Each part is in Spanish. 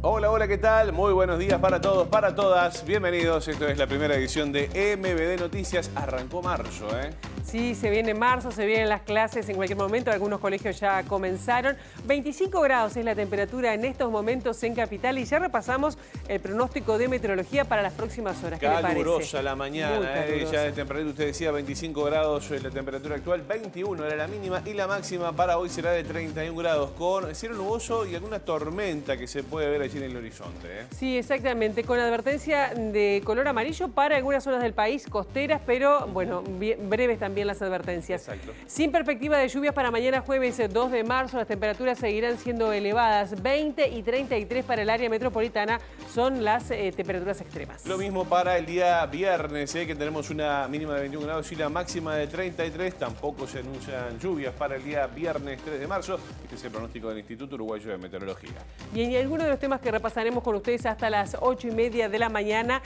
Hola, hola, ¿qué tal? Muy buenos días para todos, para todas. Bienvenidos. Esto es la primera edición de MBD Noticias. Arrancó marzo, ¿eh? Sí, se viene marzo, se vienen las clases en cualquier momento. Algunos colegios ya comenzaron. 25 grados es la temperatura en estos momentos en Capital y ya repasamos el pronóstico de meteorología para las próximas horas. ¿Qué le parece? Calurosa la mañana, calurosa. Ya de temperatura, usted decía 25 grados la temperatura actual, 21 era la mínima y la máxima para hoy será de 31 grados con cielo nuboso y alguna tormenta que se puede ver allí en el horizonte, ¿eh? Sí, exactamente, con advertencia de color amarillo para algunas zonas del país, costeras, pero bueno, breves también las advertencias. Exacto. Sin perspectiva de lluvias para mañana jueves 2 de marzo, las temperaturas seguirán siendo elevadas. 20 y 33 para el área metropolitana son las temperaturas extremas. Lo mismo para el día viernes, que tenemos una mínima de 21 grados y la máxima de 33. Tampoco se anuncian lluvias para el día viernes 3 de marzo. Este es el pronóstico del Instituto Uruguayo de Meteorología. Bien, y algunos de los temas que repasaremos con ustedes hasta las 8:30 de la mañana.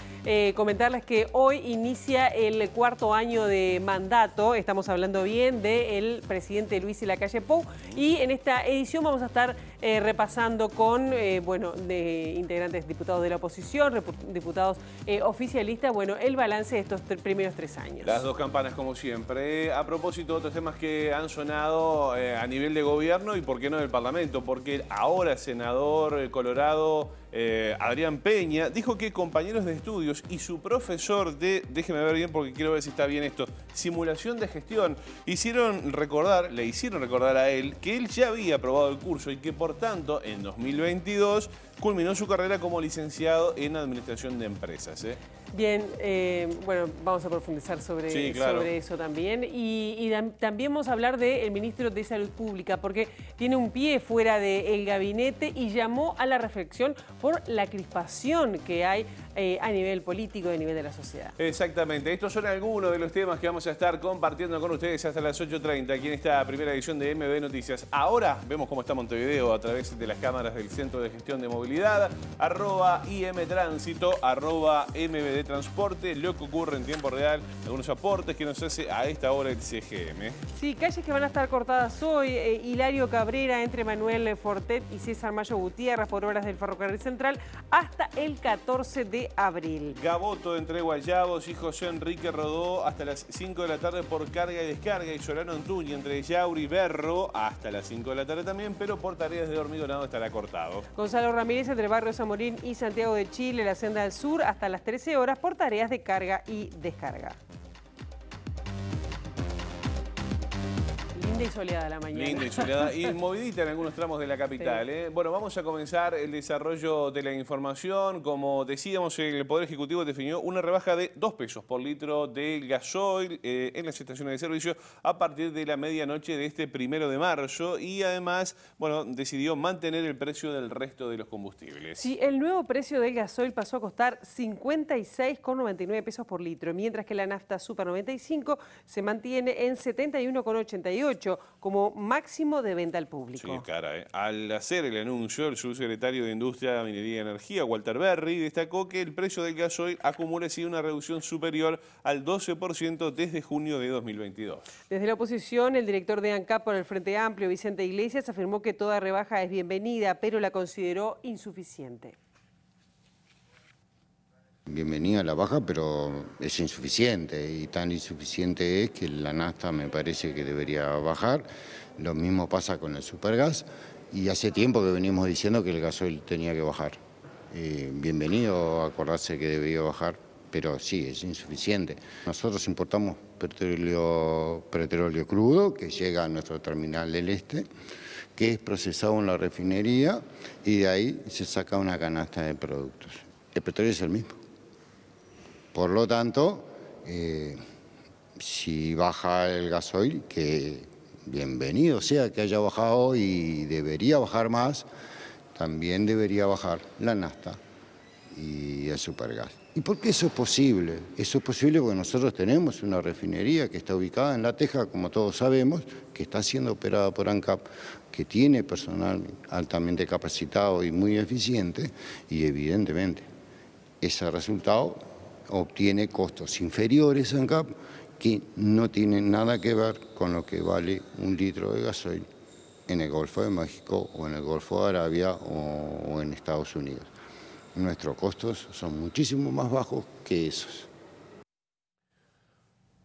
Comentarles que hoy inicia el cuarto año de mandato. Estamos hablando bien del presidente Luis Lacalle Pou. Y en esta edición vamos a estar repasando con de integrantes, diputados de la oposición, diputados oficialistas, el balance de estos primeros 3 años. Las dos campanas como siempre. A propósito de otros temas que han sonado a nivel de gobierno y por qué no del Parlamento, porque ahora senador colorado Adrián Peña dijo que compañeros de estudios y su profesor de, déjeme ver bien porque quiero ver si está bien esto, simulación de gestión, le hicieron recordar a él que él ya había aprobado el curso y que por tanto en 2022 culminó su carrera como licenciado en Administración de Empresas. Bien, vamos a profundizar sobre eso también. Y también vamos a hablar del ministro de Salud Pública, porque tiene un pie fuera del gabinete y llamó a la reflexión por la crispación que hay a nivel político y a nivel de la sociedad. Exactamente. Estos son algunos de los temas que vamos a estar compartiendo con ustedes hasta las 8:30 aquí en esta primera edición de MB Noticias. Ahora vemos cómo está Montevideo a través de las cámaras del Centro de Gestión de Movilidad, @IMTránsito, @MBD Transporte, lo que ocurre en tiempo real, algunos aportes que nos hace a esta hora el CGM. Sí, calles que van a estar cortadas hoy. Hilario Cabrera entre Manuel Fortet y César Mayo Gutiérrez por obras del Ferrocarril Central hasta el 14 de abril. Gaboto entre Guayabos y José Enrique Rodó hasta las 5 de la tarde por carga y descarga, y Solano Antuñi entre Yauri y Berro hasta las 5 de la tarde también, pero por tareas de hormigonado estará cortado. Gonzalo Ramírez entre Barrio Zamorín y Santiago de Chile, la senda del sur hasta las 13 horas por tareas de carga y descarga. Linda y soleada la mañana. Linda y soleada y movidita en algunos tramos de la capital. Sí. Bueno, vamos a comenzar el desarrollo de la información. Como decíamos, el Poder Ejecutivo definió una rebaja de 2 pesos por litro del gasoil en las estaciones de servicio a partir de la medianoche de este 1 de marzo y además, decidió mantener el precio del resto de los combustibles. Sí, el nuevo precio del gasoil pasó a costar 56,99 pesos por litro, mientras que la nafta Super 95 se mantiene en 71,88 como máximo de venta al público. Sí, cara, Al hacer el anuncio, el subsecretario de Industria, Minería y Energía, Walter Berry, destacó que el precio del gasoil acumula así una reducción superior al 12% desde junio de 2022. Desde la oposición, el director de ANCAP por el Frente Amplio, Vicente Iglesias, afirmó que toda rebaja es bienvenida, pero la consideró insuficiente. Bienvenida la baja, pero es insuficiente, y tan insuficiente es que la nafta me parece que debería bajar. Lo mismo pasa con el supergas, y hace tiempo que venimos diciendo que el gasoil tenía que bajar. Bienvenido a acordarse que debería bajar, pero sí, es insuficiente. Nosotros importamos petróleo crudo que llega a nuestro terminal del este, que es procesado en la refinería, y de ahí se saca una canasta de productos. El petróleo es el mismo. Por lo tanto, si baja el gasoil, que bienvenido sea que haya bajado y debería bajar más, también debería bajar la nafta y el supergas. ¿Y por qué eso es posible? Eso es posible porque nosotros tenemos una refinería que está ubicada en La Teja, como todos sabemos, que está siendo operada por ANCAP, que tiene personal altamente capacitado y muy eficiente, y evidentemente ese resultado obtiene costos inferiores a ANCAP que no tienen nada que ver con lo que vale un litro de gasoil en el Golfo de México o en el Golfo de Arabia o en Estados Unidos. Nuestros costos son muchísimo más bajos que esos.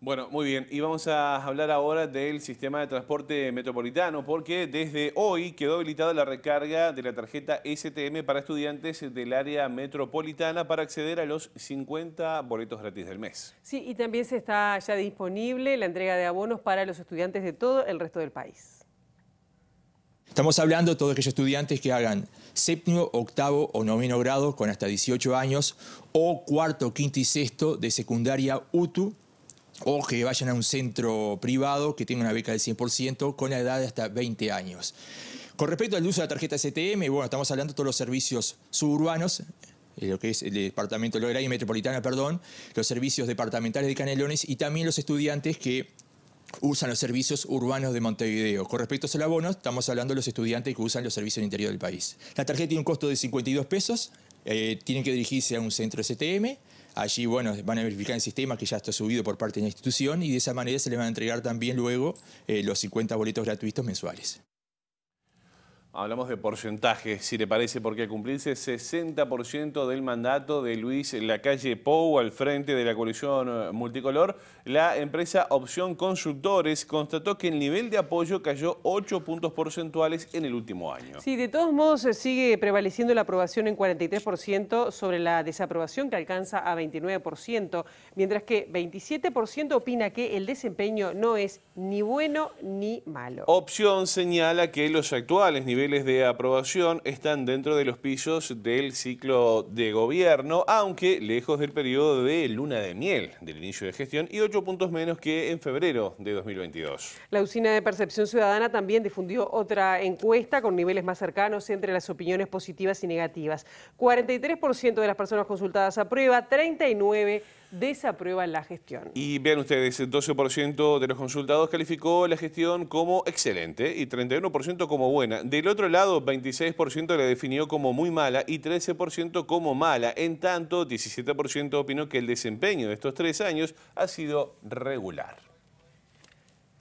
Bueno, muy bien. Y vamos a hablar ahora del sistema de transporte metropolitano, porque desde hoy quedó habilitada la recarga de la tarjeta STM para estudiantes del área metropolitana para acceder a los 50 boletos gratis del mes. Sí, y también se está ya disponible la entrega de abonos para los estudiantes de todo el resto del país. Estamos hablando de todos aquellos estudiantes que hagan séptimo, octavo o noveno grado con hasta 18 años o cuarto, quinto y sexto de secundaria UTU, o que vayan a un centro privado que tenga una beca del 100% con la edad de hasta 20 años. Con respecto al uso de la tarjeta STM, bueno, estamos hablando de todos los servicios suburbanos, lo que es el departamento, el área metropolitana, perdón, los servicios departamentales de Canelones y también los estudiantes que usan los servicios urbanos de Montevideo. Con respecto al abono, estamos hablando de los estudiantes que usan los servicios del interior del país. La tarjeta tiene un costo de 52 pesos, tienen que dirigirse a un centro STM. Allí, bueno, van a verificar el sistema que ya está subido por parte de la institución y de esa manera se les van a entregar también luego los 50 boletos gratuitos mensuales. Hablamos de porcentajes, si le parece, porque al cumplirse 60% del mandato de Luis Lacalle Pou al frente de la coalición multicolor, la empresa Opción Constructores constató que el nivel de apoyo cayó 8 puntos porcentuales en el último año. Sí, de todos modos sigue prevaleciendo la aprobación en 43% sobre la desaprobación, que alcanza a 29%, mientras que 27% opina que el desempeño no es ni bueno ni malo. Opción señala que los actuales niveles de aprobación están dentro de los pisos del ciclo de gobierno, aunque lejos del periodo de luna de miel del inicio de gestión y 8 puntos menos que en febrero de 2022. La Usina de Percepción Ciudadana también difundió otra encuesta con niveles más cercanos entre las opiniones positivas y negativas. 43% de las personas consultadas aprueba, 39% desaprueban la gestión. Y vean ustedes, el 12% de los consultados calificó la gestión como excelente y 31% como buena. Del otro lado, 26% la definió como muy mala y 13% como mala. En tanto, 17% opinó que el desempeño de estos 3 años ha sido regular.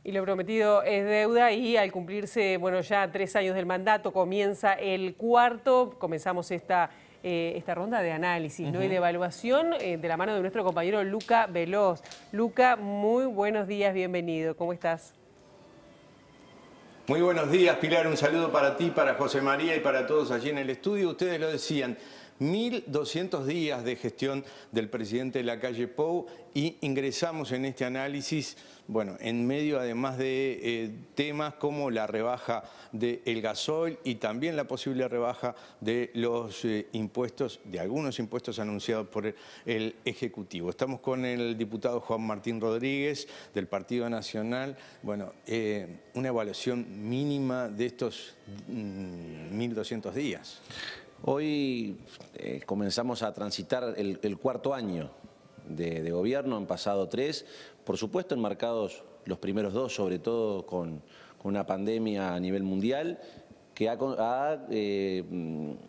Y lo prometido es deuda y al cumplirse, bueno, ya 3 años del mandato, comienza el cuarto. Comenzamos esta ronda de análisis, ¿no? Y de evaluación de la mano de nuestro compañero Luca Veloz. Luca, muy buenos días, bienvenido. ¿Cómo estás? Muy buenos días, Pilar. Un saludo para ti, para José María y para todos allí en el estudio. Ustedes lo decían, 1.200 días de gestión del presidente Lacalle Pou y ingresamos en este análisis, bueno, en medio además de temas como la rebaja del gasoil y también la posible rebaja de los impuestos, de algunos impuestos anunciados por el Ejecutivo. Estamos con el diputado Juan Martín Rodríguez del Partido Nacional. Bueno, una evaluación mínima de estos 1.200 días. Hoy comenzamos a transitar el cuarto año de gobierno, han pasado 3, por supuesto enmarcados los primeros 2, sobre todo con una pandemia a nivel mundial, que ha en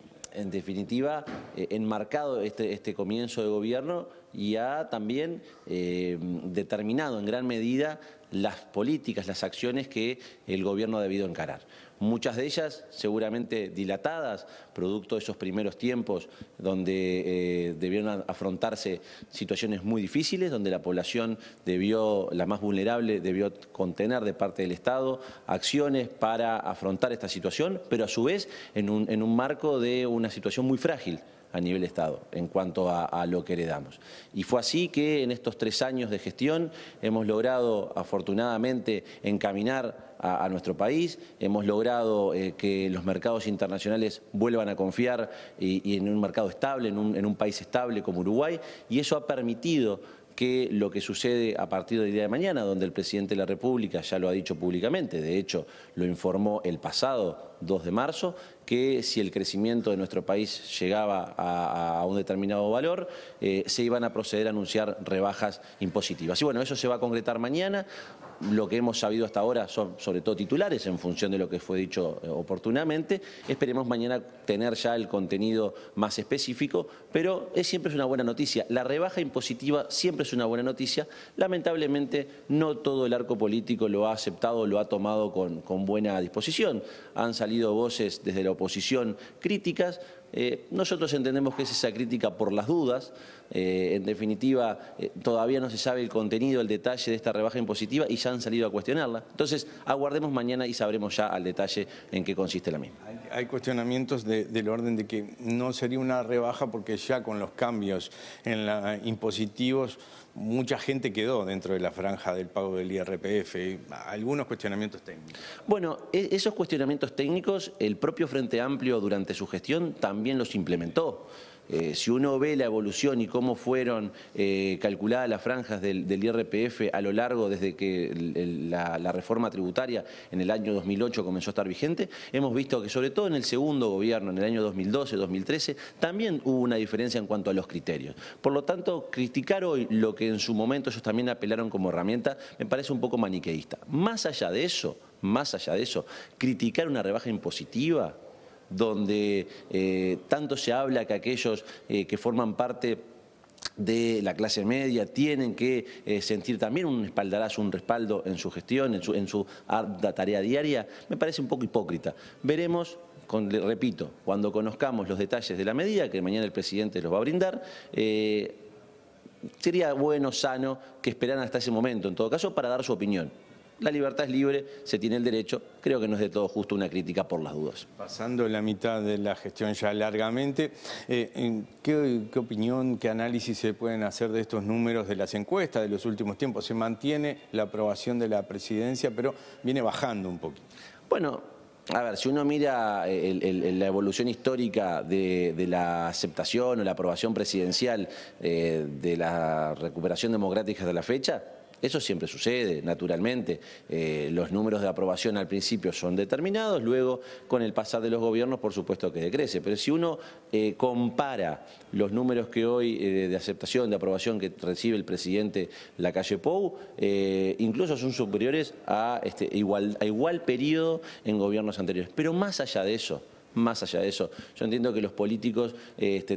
definitiva, enmarcado este comienzo de gobierno y ha también determinado en gran medida las políticas, las acciones que el gobierno ha debido encarar. Muchas de ellas seguramente dilatadas, producto de esos primeros tiempos donde debieron afrontarse situaciones muy difíciles, donde la población la más vulnerable, debió contener de parte del Estado acciones para afrontar esta situación, pero a su vez en un marco de una situación muy frágil a nivel Estado en cuanto a lo que heredamos. Y fue así que en estos 3 años de gestión hemos logrado afortunadamente encaminar a nuestro país, hemos logrado que los mercados internacionales vuelvan a confiar y en un mercado estable, en un país estable como Uruguay, y eso ha permitido que lo que sucede a partir del día de mañana, donde el presidente de la República ya lo ha dicho públicamente, de hecho lo informó el pasado 2 de marzo, que si el crecimiento de nuestro país llegaba a un determinado valor, se iban a proceder a anunciar rebajas impositivas. Y bueno, eso se va a concretar mañana. Lo que hemos sabido hasta ahora son sobre todo titulares en función de lo que fue dicho oportunamente. Esperemos mañana tener ya el contenido más específico, pero siempre es una buena noticia. La rebaja impositiva siempre es una buena noticia. Lamentablemente no todo el arco político lo ha aceptado, lo ha tomado con buena disposición. Han salido voces desde la oposición críticas. Nosotros entendemos que es esa crítica por las dudas. En definitiva, todavía no se sabe el contenido, el detalle de esta rebaja impositiva y ya han salido a cuestionarla. Entonces, aguardemos mañana y sabremos ya al detalle en qué consiste la misma. Hay cuestionamientos del orden de que no sería una rebaja porque ya con los cambios en la impositivos mucha gente quedó dentro de la franja del pago del IRPF. Algunos cuestionamientos técnicos. Bueno, esos cuestionamientos técnicos el propio Frente Amplio durante su gestión también los implementó. Si uno ve la evolución y cómo fueron calculadas las franjas del IRPF a lo largo desde que la reforma tributaria en el año 2008 comenzó a estar vigente, hemos visto que sobre todo en el segundo gobierno, en el año 2012, 2013, también hubo una diferencia en cuanto a los criterios. Por lo tanto, criticar hoy lo que en su momento ellos también apelaron como herramienta me parece un poco maniqueísta. Más allá de eso, criticar una rebaja impositiva donde tanto se habla que aquellos que forman parte de la clase media tienen que sentir también un espaldarazo, un respaldo en su gestión, en su tarea diaria, me parece un poco hipócrita. Veremos, repito, cuando conozcamos los detalles de la medida, que mañana el presidente los va a brindar, sería bueno, sano, que esperaran hasta ese momento, en todo caso, para dar su opinión. La libertad es libre, se tiene el derecho, creo que no es de todo justo una crítica por las dudas. Pasando la mitad de la gestión ya largamente, ¿qué opinión, qué análisis se pueden hacer de estos números de las encuestas de los últimos tiempos? Se mantiene la aprobación de la presidencia, pero viene bajando un poquito. Bueno, a ver, si uno mira la evolución histórica de la aceptación o la aprobación presidencial de la recuperación democrática de la fecha, eso siempre sucede, naturalmente. Los números de aprobación al principio son determinados, luego con el pasar de los gobiernos por supuesto que decrece. Pero si uno compara los números que hoy de aceptación, de aprobación que recibe el presidente Lacalle Pou, incluso son superiores a igual periodo en gobiernos anteriores. Pero más allá de eso, yo entiendo que los políticos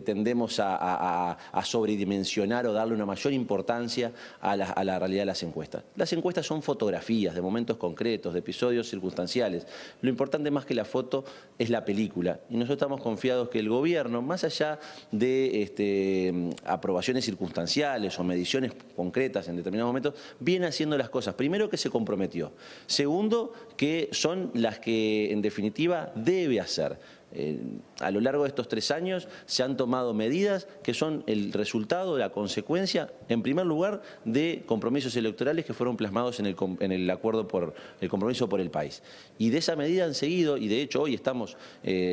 tendemos a sobredimensionar o darle una mayor importancia a la realidad de las encuestas. Las encuestas son fotografías de momentos concretos, de episodios circunstanciales. Lo importante más que la foto es la película. Y nosotros estamos confiados que el gobierno, más allá de aprobaciones circunstanciales o mediciones concretas en determinados momentos, viene haciendo las cosas. Primero, que se comprometió. Segundo, que son las que en definitiva debe hacer. A lo largo de estos 3 años se han tomado medidas que son el resultado, la consecuencia, en primer lugar, de compromisos electorales que fueron plasmados en el acuerdo por el compromiso por el país. Y de esa medida han seguido, y de hecho hoy estamos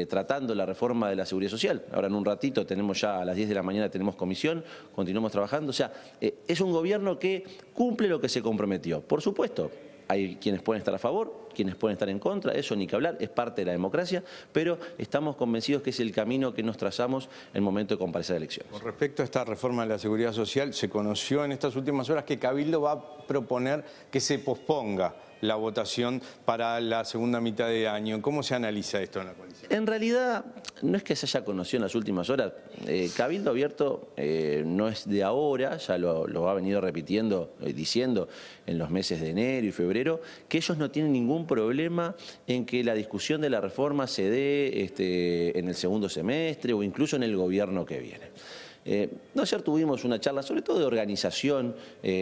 tratando la reforma de la Seguridad Social. Ahora en un ratito tenemos ya a las 10 de la mañana tenemos comisión, continuamos trabajando. O sea, es un gobierno que cumple lo que se comprometió. Por supuesto, hay quienes pueden estar a favor, quienes pueden estar en contra, eso ni que hablar, es parte de la democracia, pero estamos convencidos que es el camino que nos trazamos en el momento de comparecer a elecciones. Con respecto a esta reforma de la Seguridad Social, se conoció en estas últimas horas que Cabildo va a proponer que se posponga la votación para la segunda mitad de año. ¿Cómo se analiza esto en la coalición? En realidad, no es que se haya conocido en las últimas horas. Cabildo Abierto no es de ahora, ya lo ha venido repitiendo, diciendo en los meses de enero y febrero, que ellos no tienen ningún problema en que la discusión de la reforma se dé en el segundo semestre o incluso en el gobierno que viene. Ayer tuvimos una charla sobre todo de organización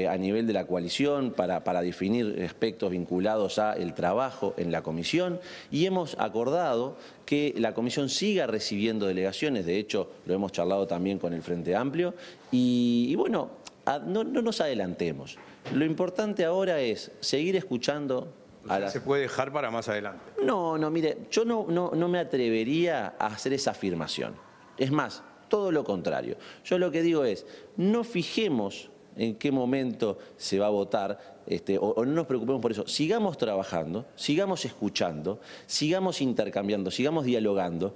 a nivel de la coalición para definir aspectos vinculados al trabajo en la comisión y hemos acordado que la comisión siga recibiendo delegaciones, de hecho lo hemos charlado también con el Frente Amplio y bueno, no nos adelantemos. Lo importante ahora es seguir escuchando. ¿Se puede dejar para más adelante? No, mire, yo no me atrevería a hacer esa afirmación. Es más, todo lo contrario. Yo lo que digo es, no fijemos en qué momento se va a votar, o no nos preocupemos por eso. Sigamos trabajando, sigamos escuchando, sigamos intercambiando, sigamos dialogando.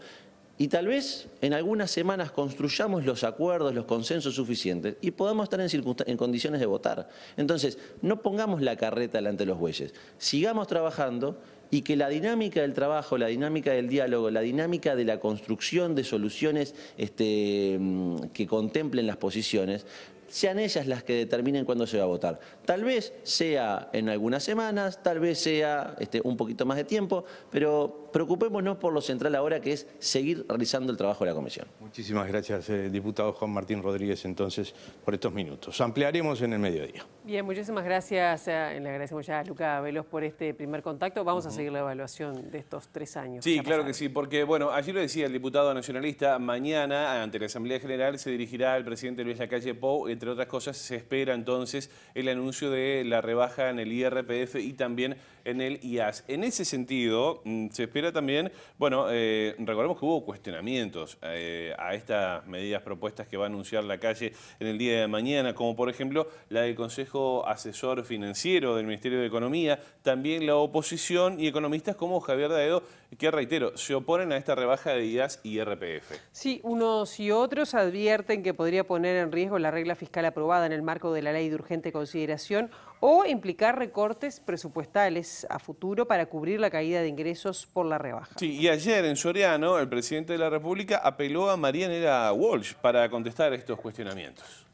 Y tal vez en algunas semanas construyamos los acuerdos, los consensos suficientes y podamos estar en condiciones de votar. Entonces, no pongamos la carreta delante de los bueyes. Sigamos trabajando y que la dinámica del trabajo, la dinámica del diálogo, la dinámica de la construcción de soluciones que contemplen las posiciones, sean ellas las que determinen cuándo se va a votar. Tal vez sea en algunas semanas, tal vez sea un poquito más de tiempo, pero preocupémonos por lo central ahora, que es seguir realizando el trabajo de la Comisión. Muchísimas gracias, diputado Juan Martín Rodríguez, entonces, por estos minutos. Ampliaremos en el mediodía. Bien, muchísimas gracias. Le agradecemos ya a Luca Veloz por este primer contacto. Vamos a seguir la evaluación de estos 3 años. Sí, claro que sí, porque, bueno, allí lo decía el diputado nacionalista, mañana, ante la Asamblea General, se dirigirá el presidente Luis Lacalle Pou. Entre otras cosas, se espera entonces el anuncio de la rebaja en el IRPF y también en el IAS. En ese sentido, se espera también, bueno, recordemos que hubo cuestionamientos a estas medidas propuestas que va a anunciar Lacalle en el día de mañana, como por ejemplo la del Consejo Asesor Financiero del Ministerio de Economía, también la oposición y economistas como Javier Daedo, que reitero, se oponen a esta rebaja de IAS y IRPF. Sí, unos y otros advierten que podría poner en riesgo la regla fiscal aprobada en el marco de la ley de urgente consideración o implicar recortes presupuestales a futuro para cubrir la caída de ingresos por la rebaja. Sí, y ayer en Soriano, el presidente de la República apeló a Marianela Walsh para contestar estos cuestionamientos.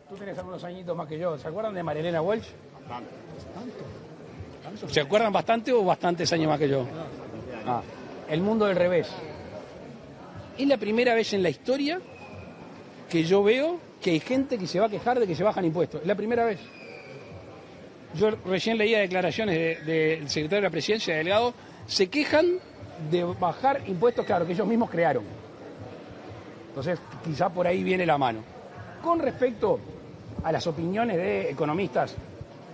Tú tenés algunos añitos más que yo. ¿Se acuerdan de Marianela Walsh? Bastante. ¿Se acuerdan bastante o bastantes años más que yo? El mundo del revés. Es la primera vez en la historia que yo veo que hay gente que se va a quejar de que se bajan impuestos. Es la primera vez. Yo recién leía declaraciones del secretario de la Presidencia, Delgado, se quejan de bajar impuestos, claro, que ellos mismos crearon. Entonces, quizá por ahí viene la mano. Con respecto a las opiniones de economistas,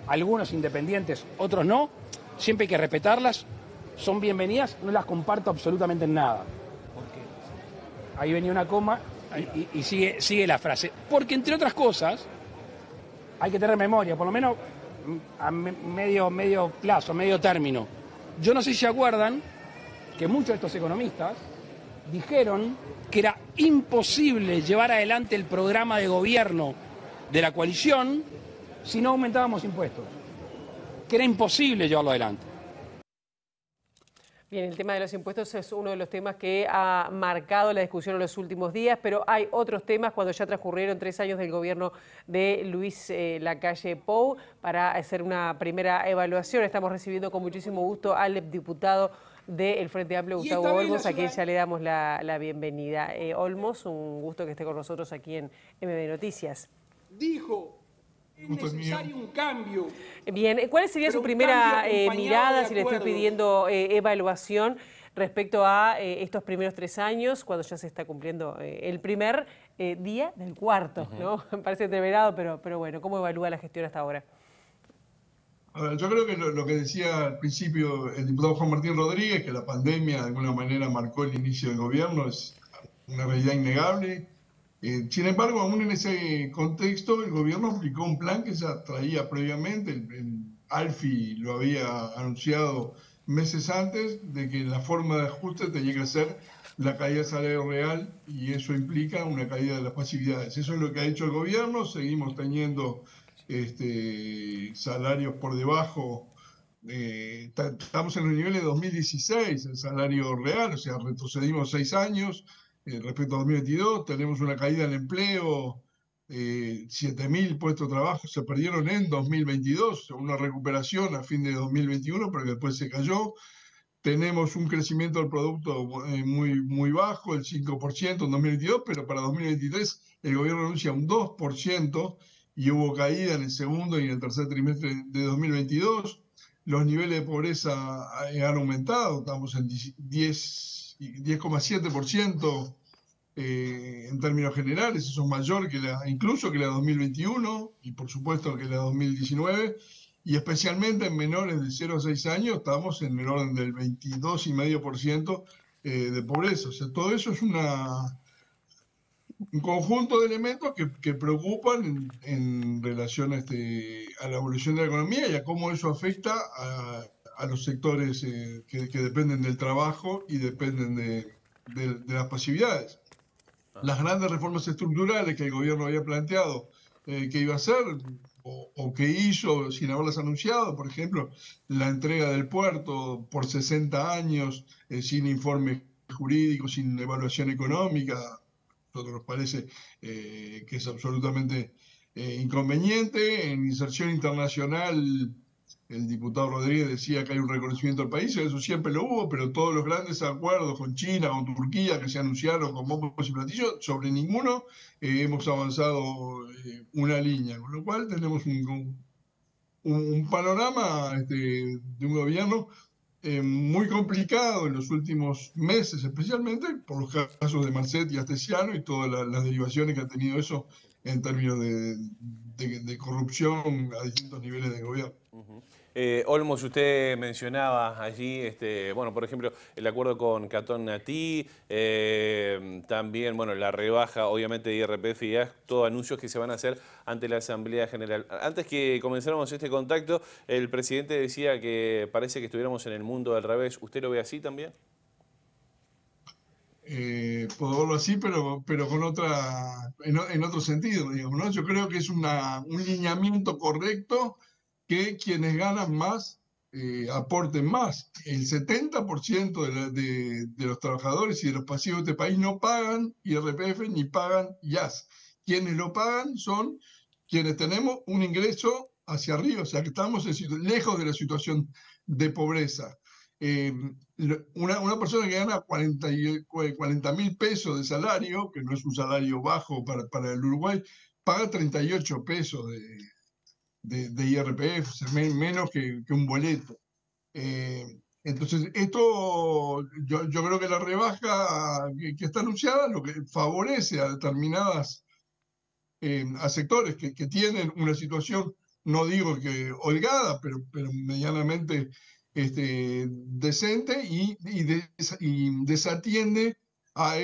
algunos independientes, otros no, siempre hay que respetarlas, son bienvenidas, no las comparto absolutamente en nada. Porque ahí venía una coma y sigue la frase. Porque, entre otras cosas, hay que tener memoria, por lo menos a medio plazo, medio término. Yo no sé si se acuerdan que muchos de estos economistas dijeron que era imposible llevar adelante el programa de gobierno de la coalición si no aumentábamos impuestos, que era imposible llevarlo adelante. Bien, el tema de los impuestos es uno de los temas que ha marcado la discusión en los últimos días, pero hay otros temas cuando ya transcurrieron 3 años del gobierno de Luis Lacalle Pou. Para hacer una primera evaluación, estamos recibiendo con muchísimo gusto al diputado del Frente Amplio, Gustavo Olmos, a quien ya le damos la bienvenida. Olmos, un gusto que esté con nosotros aquí en MB Noticias. Dijo: es necesario un cambio. Bien, ¿cuál sería su primera mirada, si le estoy pidiendo evaluación respecto a estos primeros 3 años, cuando ya se está cumpliendo el primer día del cuarto, ¿no? Me parece entreverado, pero bueno, ¿cómo evalúa la gestión hasta ahora? A ver, yo creo que lo que decía al principio el diputado Juan Martín Rodríguez, que la pandemia de alguna manera marcó el inicio del gobierno, es una realidad innegable. Sin embargo, aún en ese contexto, el gobierno aplicó un plan que ya traía previamente. El ALFI lo había anunciado meses antes, de que la forma de ajuste tenía que ser la caída del salario real, y eso implica una caída de las pasividades. Eso es lo que ha hecho el gobierno. Seguimos teniendo salarios por debajo. Estamos en los niveles de 2016, el salario real, o sea, retrocedimos 6 años. Respecto a 2022, tenemos una caída del empleo, 7.000 puestos de trabajo se perdieron en 2022, una recuperación a fin de 2021, pero que después se cayó. Tenemos un crecimiento del producto muy bajo, el 5% en 2022, pero para 2023 el gobierno anuncia un 2% y hubo caída en el segundo y en el tercer trimestre de 2022. Los niveles de pobreza han aumentado, estamos en 10,7% en términos generales. Eso es mayor que incluso que la 2021 y por supuesto que la 2019, y especialmente en menores de 0 a 6 años estamos en el orden del 22,5% de pobreza. O sea, todo eso es un conjunto de elementos que preocupan en relación a la evolución de la economía y a cómo eso afecta a los sectores que dependen del trabajo y dependen de las pasividades. Las grandes reformas estructurales que el gobierno había planteado que iba a hacer o que hizo sin haberlas anunciado, por ejemplo, la entrega del puerto por 60 años sin informe jurídico, sin evaluación económica. A nosotros nos parece que es absolutamente inconveniente. En inserción internacional, el diputado Rodríguez decía que hay un reconocimiento del país, eso siempre lo hubo, pero todos los grandes acuerdos con China, con Turquía, que se anunciaron con bombos y platillos, sobre ninguno hemos avanzado una línea, con lo cual tenemos un panorama de un gobierno muy complicado en los últimos meses, especialmente por los casos de Marcet y Astesiano y todas las derivaciones que ha tenido eso en términos de corrupción a distintos niveles de gobierno. Olmos, usted mencionaba allí, bueno, por ejemplo, el acuerdo con Catón Natí, también, bueno, la rebaja, obviamente, de IRPF y GAS, todos anuncios que se van a hacer ante la Asamblea General. Antes que comenzáramos este contacto, el presidente decía que parece que estuviéramos en el mundo del revés. ¿Usted lo ve así también? Puedo verlo así, pero con en otro sentido, digamos, ¿no? Yo creo que es un lineamiento correcto que quienes ganan más aporten más. El 70% de los trabajadores y de los pasivos de este país no pagan IRPF ni pagan IAS. Quienes lo pagan son quienes tenemos un ingreso hacia arriba, o sea que estamos lejos de la situación de pobreza. Una persona que gana 40.000 pesos de salario, que no es un salario bajo para el Uruguay, paga 38 pesos de IRPF, o sea, menos que un boleto. Entonces, esto yo creo que la rebaja que está anunciada lo que favorece a determinadas a sectores que tienen una situación, no digo que holgada, pero medianamente decente y desatiende a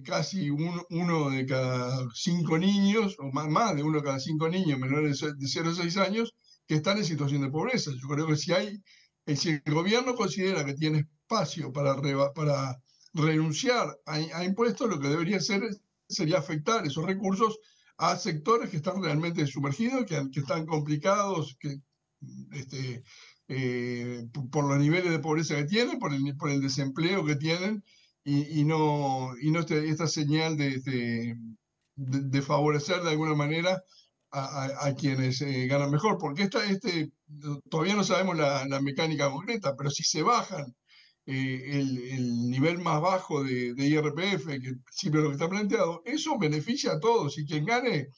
casi uno de cada 5 niños, o más de uno de cada 5 niños menores de 0 a 6 años, que están en situación de pobreza. Yo creo que si el gobierno considera que tiene espacio para renunciar a impuestos, lo que debería hacer sería afectar esos recursos a sectores que están realmente sumergidos, que están complicados, por los niveles de pobreza que tienen, por el desempleo que tienen, y no esta señal de favorecer de alguna manera a quienes ganan mejor, porque todavía no sabemos la mecánica concreta, pero si se bajan el nivel más bajo de IRPF, que en principio lo que está planteado, eso beneficia a todos, y quien gane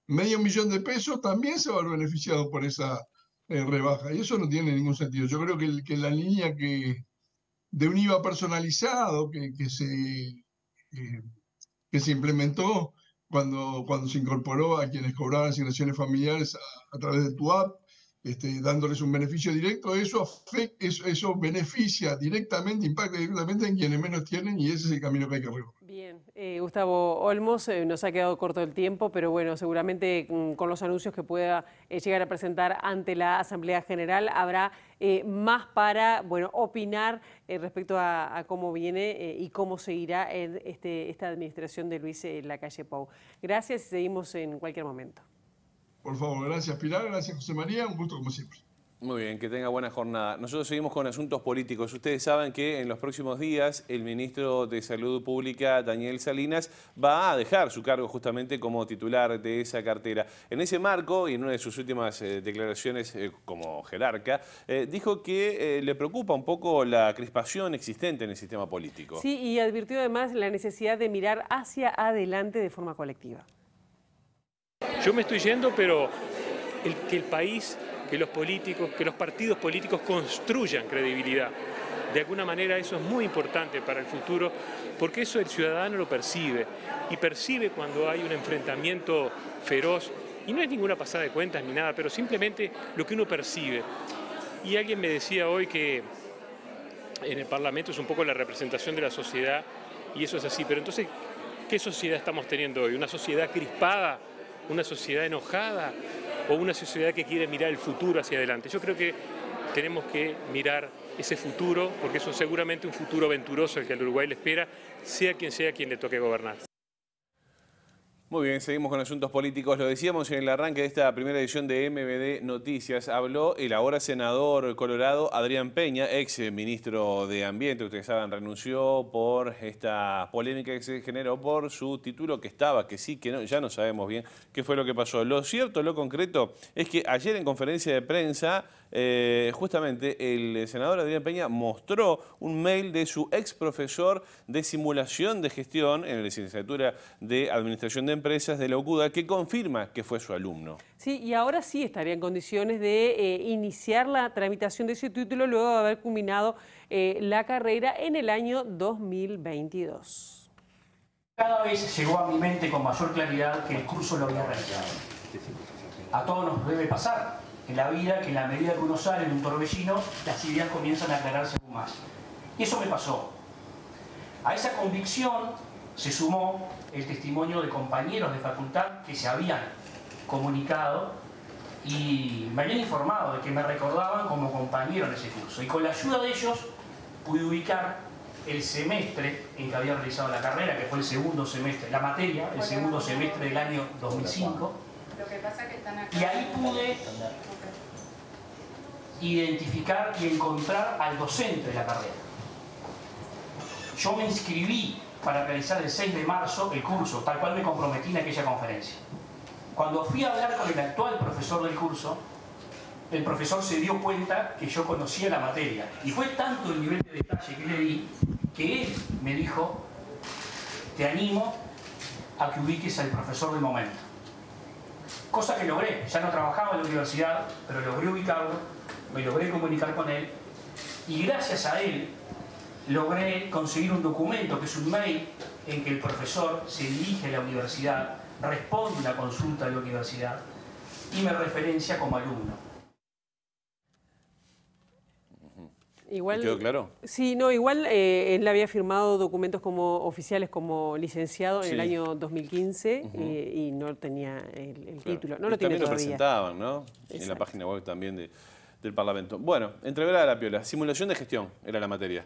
$500.000 pesos también se va a ver beneficiado por esa rebaja, y eso no tiene ningún sentido. Yo creo que la línea de un IVA personalizado que se implementó cuando se incorporó a quienes cobraban asignaciones familiares a través de tu app, dándoles un beneficio directo, eso beneficia directamente, impacta directamente en quienes menos tienen, y ese es el camino que hay que recorrer. Bien, Gustavo Olmos, nos ha quedado corto el tiempo, pero bueno, seguramente con los anuncios que pueda llegar a presentar ante la Asamblea General habrá más para, bueno, opinar respecto a cómo viene y cómo seguirá esta administración de Luis Lacalle Pou. Gracias y seguimos en cualquier momento. Por favor, gracias Pilar, gracias José María, un gusto como siempre. Muy bien, que tenga buena jornada. Nosotros seguimos con asuntos políticos. Ustedes saben que en los próximos días el ministro de Salud Pública, Daniel Salinas, va a dejar su cargo justamente como titular de esa cartera. En ese marco, y en una de sus últimas declaraciones como jerarca, dijo que le preocupa un poco la crispación existente en el sistema político. Sí, y advirtió además la necesidad de mirar hacia adelante de forma colectiva. Yo me estoy yendo, pero que el país, que los políticos, que los partidos políticos construyan credibilidad. De alguna manera eso es muy importante para el futuro, porque eso el ciudadano lo percibe, y percibe cuando hay un enfrentamiento feroz, y no es ninguna pasada de cuentas ni nada, pero simplemente lo que uno percibe. Y alguien me decía hoy que en el Parlamento es un poco la representación de la sociedad, y eso es así, pero entonces ¿Qué sociedad estamos teniendo hoy? ¿Una sociedad crispada? ¿Una sociedad enojada? ¿O una sociedad que quiere mirar el futuro hacia adelante? Yo creo que tenemos que mirar ese futuro, porque es seguramente un futuro venturoso el que al Uruguay le espera, sea quien le toque gobernar. Muy bien, seguimos con asuntos políticos. Lo decíamos en el arranque de esta primera edición de MBD Noticias. Habló el ahora senador colorado Adrián Peña, ex ministro de Ambiente. Ustedes saben, renunció por esta polémica que se generó por su título, que estaba, que sí, que no, ya no sabemos bien qué fue lo que pasó. Lo cierto, lo concreto, es que ayer en conferencia de prensa, justamente el senador Adrián Peña mostró un mail de su ex profesor de simulación de gestión en la licenciatura de Administración de Empresas de la UCUDA, que confirma que fue su alumno. Sí, y ahora sí estaría en condiciones de iniciar la tramitación de ese título luego de haber culminado la carrera en el año 2022. Cada vez llegó a mi mente con mayor claridad que el curso lo había realizado. A todos nos debe pasar en la vida que en la medida que uno sale de un torbellino, las ideas comienzan a aclararse aún más. Y eso me pasó. A esa convicción se sumó el testimonio de compañeros de facultad que se habían comunicado y me habían informado de que me recordaban como compañero en ese curso. Y con la ayuda de ellos pude ubicar el semestre en que había realizado la carrera, que fue el segundo semestre, la materia, el segundo semestre del año 2005. Y ahí pude identificar y encontrar al docente de la carrera. Yo me inscribí para realizar el 6 de marzo el curso, tal cual me comprometí en aquella conferencia. Cuando fui a hablar con el actual profesor del curso, el profesor se dio cuenta que yo conocía la materia. Y fue tanto el nivel de detalle que le di, que él me dijo: te animo a que ubiques al profesor del momento. Cosa que logré. Ya no trabajaba en la universidad, pero logré ubicarlo, me logré comunicar con él, y gracias a él logré conseguir un documento, que es un mail, en que el profesor se dirige a la universidad, responde una consulta de la universidad y me referencia como alumno. Igual, ¿quedó claro? Sí, no, igual él había firmado documentos como oficiales como licenciado en el año 2015 y no tenía el título, no lo tiene todavía. También lo presentaban, ¿no? Exacto. En la página web también del Parlamento. Bueno, entreverada la piola, simulación de gestión era la materia.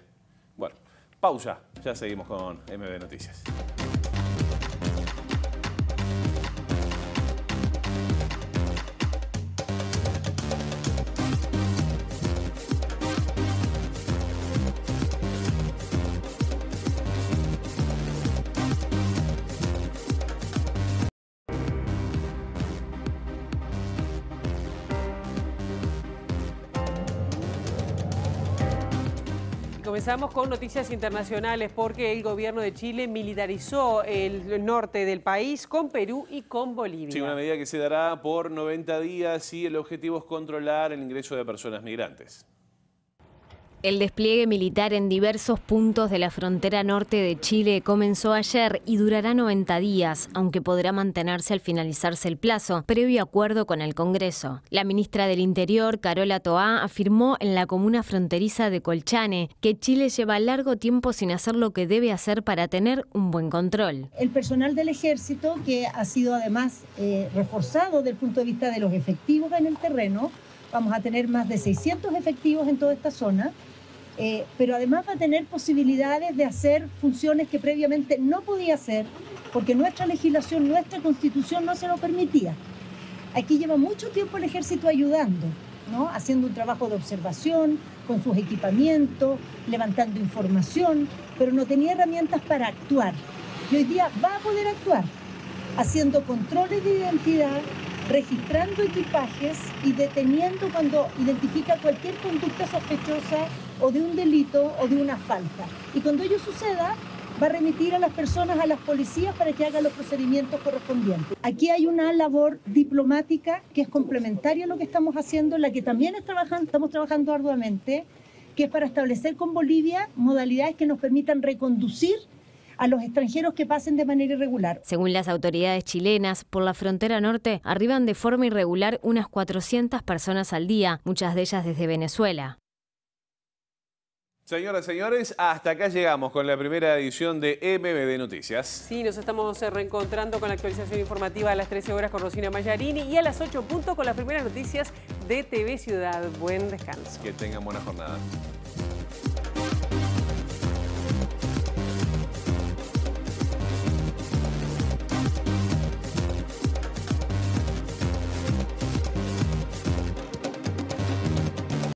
Bueno, pausa, ya seguimos con MB Noticias. Comenzamos con noticias internacionales porque el gobierno de Chile militarizó el norte del país con Perú y con Bolivia. Sí, una medida que se dará por 90 días y el objetivo es controlar el ingreso de personas migrantes. El despliegue militar en diversos puntos de la frontera norte de Chile comenzó ayer y durará 90 días, aunque podrá mantenerse al finalizarse el plazo, previo acuerdo con el Congreso. La ministra del Interior, Carola Toá, afirmó en la comuna fronteriza de Colchane que Chile lleva largo tiempo sin hacer lo que debe hacer para tener un buen control. El personal del Ejército, que ha sido además reforzado desde el punto de vista de los efectivos en el terreno, vamos a tener más de 600 efectivos en toda esta zona. Pero además va a tener posibilidades de hacer funciones que previamente no podía hacer porque nuestra legislación, nuestra constitución no se lo permitía. Aquí lleva mucho tiempo el ejército ayudando, ¿no? Haciendo un trabajo de observación, con sus equipamientos, levantando información, pero no tenía herramientas para actuar. Y hoy día va a poder actuar, haciendo controles de identidad, registrando equipajes y deteniendo cuando identifica cualquier conducta sospechosa o de un delito o de una falta. Y cuando ello suceda, va a remitir a las personas a las policías para que hagan los procedimientos correspondientes. Aquí hay una labor diplomática que es complementaria a lo que estamos haciendo, en la que también estamos trabajando arduamente, que es para establecer con Bolivia modalidades que nos permitan reconducir a los extranjeros que pasen de manera irregular. Según las autoridades chilenas, por la frontera norte arriban de forma irregular unas 400 personas al día, muchas de ellas desde Venezuela. Señoras y señores, hasta acá llegamos con la primera edición de MBD Noticias. Sí, nos estamos reencontrando con la actualización informativa a las 13 horas con Rosina Mayarini y a las 8 en punto con las primeras noticias de TV Ciudad. Buen descanso. Que tengan buena jornada.